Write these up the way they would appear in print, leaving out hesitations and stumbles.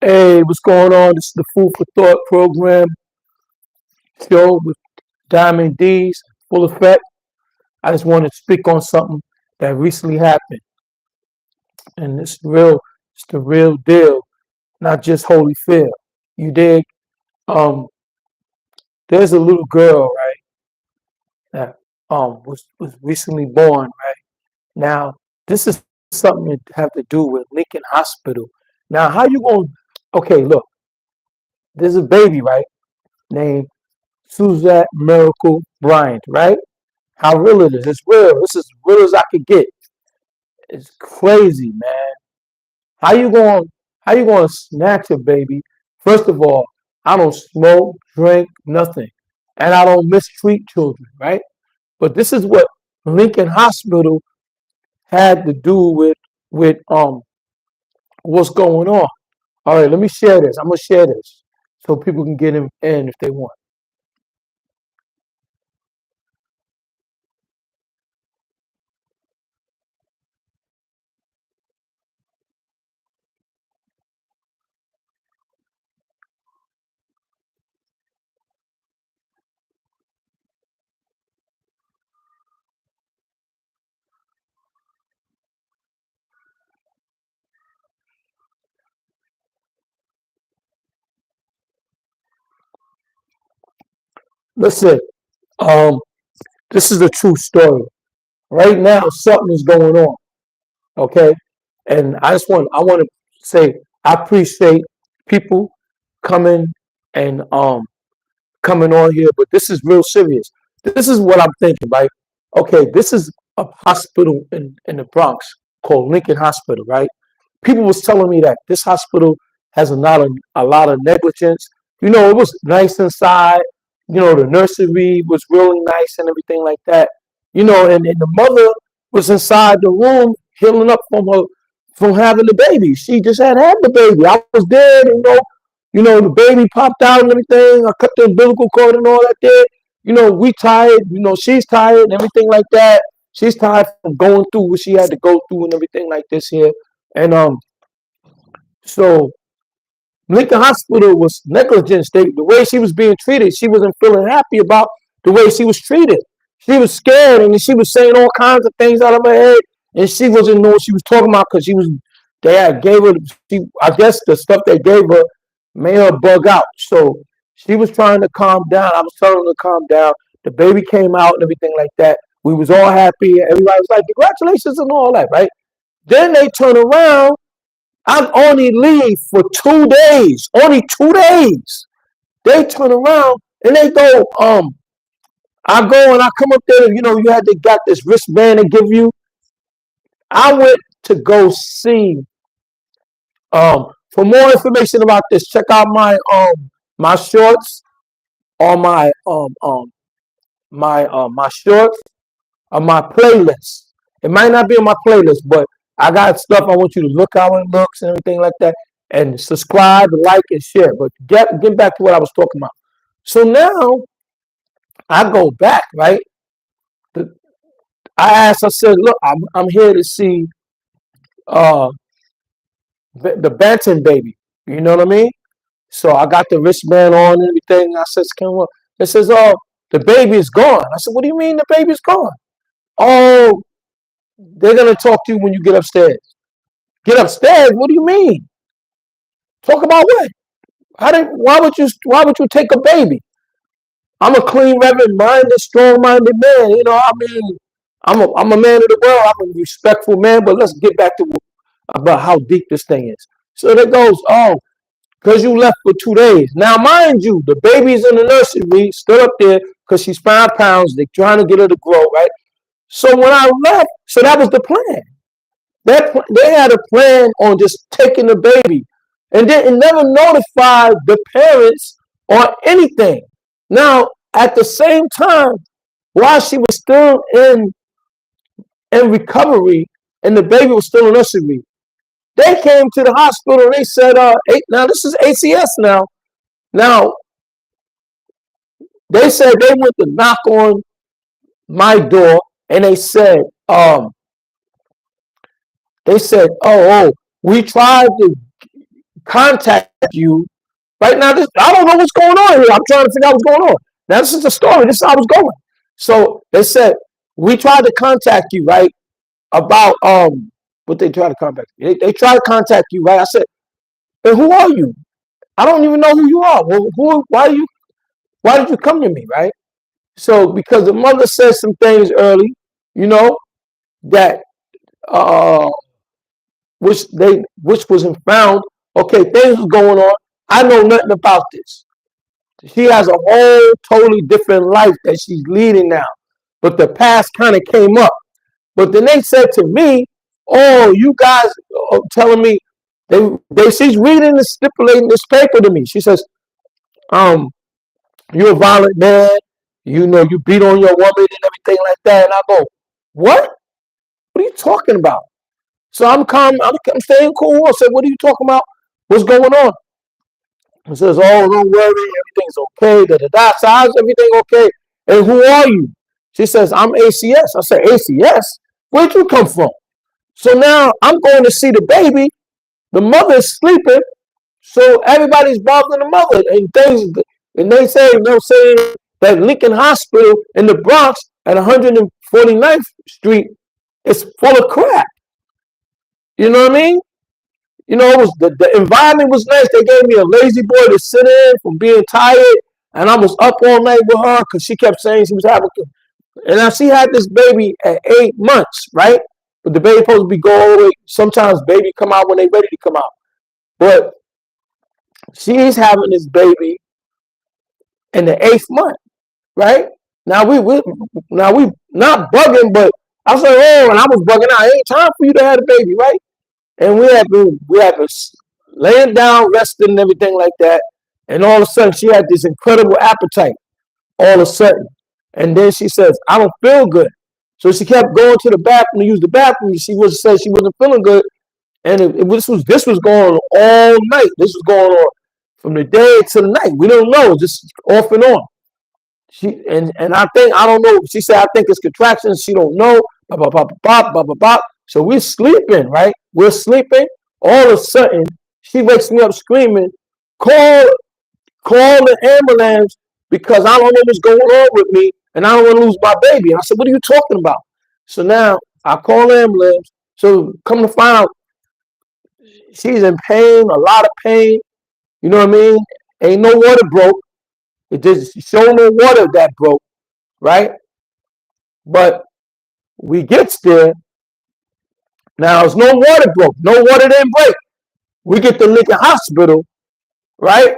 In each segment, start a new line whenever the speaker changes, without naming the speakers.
Hey, what's going on? This is the Food for Thought program show with Diamond Dees, full effect. I just want to speak on something that recently happened, and it's the real deal, not just holy fear. You dig? Um, there's a little girl, right, that was recently born, right? Now, this is something that have to do with Lincoln Hospital. Now, how you going? Okay, look, there's a baby, right, named Suzette Miracle Bryant, right? How real it is. It's real. This is as real as I could get. It's crazy, man. How you going how you gonna snatch a baby? First of all, I don't smoke, drink, nothing. And I don't mistreat children, right? But this is what Lincoln Hospital had to do with what's going on. All right, let me share this. I'm gonna share this so people can get in if they want. Listen, um, this is a true story. Right now, something is going on. Okay, and I want to say I appreciate people coming and coming on here, but this is real serious. This is what I'm thinking, right? Okay, this is a hospital in the Bronx called Lincoln Hospital, right? People was telling me that this hospital has a lot of negligence. You know, it was nice inside. You know, the nursery was really nice and everything like that. You know, and the mother was inside the room healing up from having the baby. She just had the baby. I was there, the baby popped out and everything. I cut the umbilical cord and all that there. You know, we tired, she's tired and everything like that. She's tired from going through what she had to go through and everything like this here. And so Lincoln Hospital was negligence. The way she was being treated, she wasn't feeling happy about the way she was treated. She was scared and she was saying all kinds of things out of her head, and she wasn't knowing what she was talking about because they had gave her. I guess the stuff they gave her made her bug out. So she was trying to calm down. I was telling her to calm down. The baby came out and everything like that. We was all happy. Everybody was like, "Congratulations" and all that, right? Then they turn around. I'm only leave for 2 days. Only 2 days. They turn around and they go, I go and I come up there, you had to got this wristband to give you. I went to go see for more information about this, check out my shorts on my shorts on my playlist. It might not be on my playlist, but I got stuff I want you to look how it looks and everything like that. And subscribe, like, and share. But get back to what I was talking about. So now I go back, right? The, I said, look, I'm here to see uh the Banton baby. You know what I mean? So I got the wristband on and everything. I says, it says, oh, the baby is gone. I said, what do you mean the baby's gone? Oh, they're gonna talk to you when you get upstairs. Get upstairs? What do you mean? Talk about what? Why would you take a baby? I'm a clean, reverend minded, strong minded man. I mean, I'm a man of the world. I'm a respectful man. But let's get back to about how deep this thing is. So there goes, oh, because you left for 2 days. Now, mind you, the baby's in the nursery, still up there, because she's 5 pounds. They're trying to get her to grow, right? So when I left, so that was the plan. They had a plan on just taking the baby, and then it never notified the parents or anything. Now, at the same time, while she was still in recovery and the baby was still in nursery, they came to the hospital and they said, now this is ACS now. Now, they said they went to knock on my door and they said, oh, we tried to contact you right now. I don't know what's going on here. I'm trying to figure out what's going on. Now this is the story. This is how it's going. So they said we tried to contact you, right? About what they tried to contact you. They tried to contact you, right? I said, and who are you? I don't even know who you are. Well, why did you come to me, right? So because the mother said some things early, you know, that uh which wasn't found. Okay, things was going on. I know nothing about this. She has a whole totally different life that she's leading now. But the past kind of came up. But then they said to me, "Oh, you guys are telling me she's reading and stipulating this paper to me." She says, um, "You're a violent man. You know, you beat on your woman and everything like that." And I go, "What? What are you talking about?" So I'm calm. I'm staying cool. I said, "What are you talking about? What's going on?" He says, "Oh, don't worry. Everything's okay. Da da da. So how's everything okay? And who are you?" She says, "I'm ACS." I said, "ACS? Where'd you come from?" So now I'm going to see the baby. The mother is sleeping. So everybody's bothering the mother. And things, and they say, saying that Lincoln Hospital in the Bronx at 149th Street is full of crap. You know what I mean? You know, it was the environment was nice. They gave me a lazy boy to sit in from being tired. And I was up all night with her because she kept saying she was having. And now she had this baby at 8 months, right? But the baby supposed to be going. Sometimes baby come out when they ready to come out. But she's having this baby in the 8th month, right? Now we not bugging, but I was like, oh, and I was bugging out. Ain't time for you to have a baby, right? And we had been laying down, resting, and everything like that. And all of a sudden, she had this incredible appetite. All of a sudden, and then she says, "I don't feel good." So she kept going to the bathroom to use the bathroom. She said she wasn't feeling good, and this was going on all night. This was going on from the day to the night. We don't know, just off and on. And I don't know. She said I think it's contractions. She don't know. Blah blah blah blah blah blah blah. So we're sleeping, right? We're sleeping. All of a sudden, she wakes me up screaming, "Call, call the ambulance because I don't know what's going on with me and I don't want to lose my baby." And I said, "What are you talking about?" So now I call the ambulance. So come to find out, she's in pain, a lot of pain. You know what I mean? Ain't no water broke. It just show no water that broke, right? But we gets there. Now there's no water broke. No water didn't break. We get to Lincoln Hospital, right?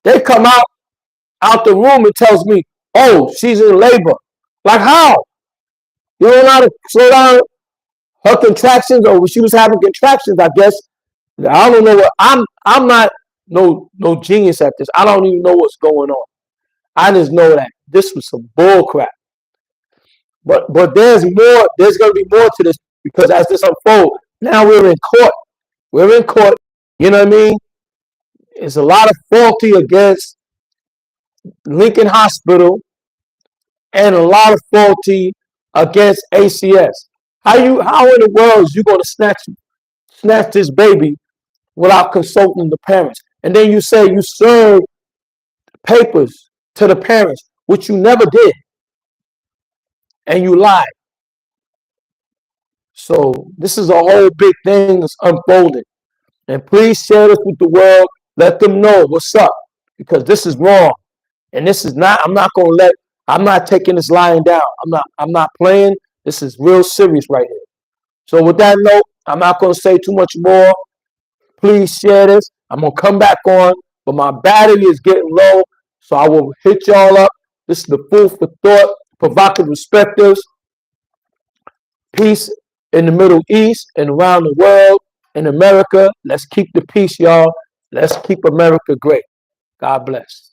They come out the room and tells me, "Oh, she's in labor." Like how? You don't know how to slow down her contractions, or she was having contractions, I guess. I don't know what I'm not no genius at this. I don't even know what's going on. I just know that this was some bull crap. But there's more. There's going to be more to this because as this unfolds, now we're in court. We're in court. You know what I mean? It's a lot of faulty against Lincoln Hospital and a lot of faulty against ACS. How in the world is you going to snatch this baby without consulting the parents? And then you say you serve papers to the parents, which you never did, and you lied. So this is a whole big thing that's unfolding. And please share this with the world. Let them know what's up because this is wrong. And this is not, I'm not taking this lying down. I'm not playing. This is real serious right here. So with that note, I'm not going to say too much more. Please share this. I'm going to come back on, but my battery is getting low. So I will hit y'all up. This is the Food for Thought, Provocative Perspectives. Peace in the Middle East and around the world. In America, let's keep the peace, y'all. Let's keep America great. God bless.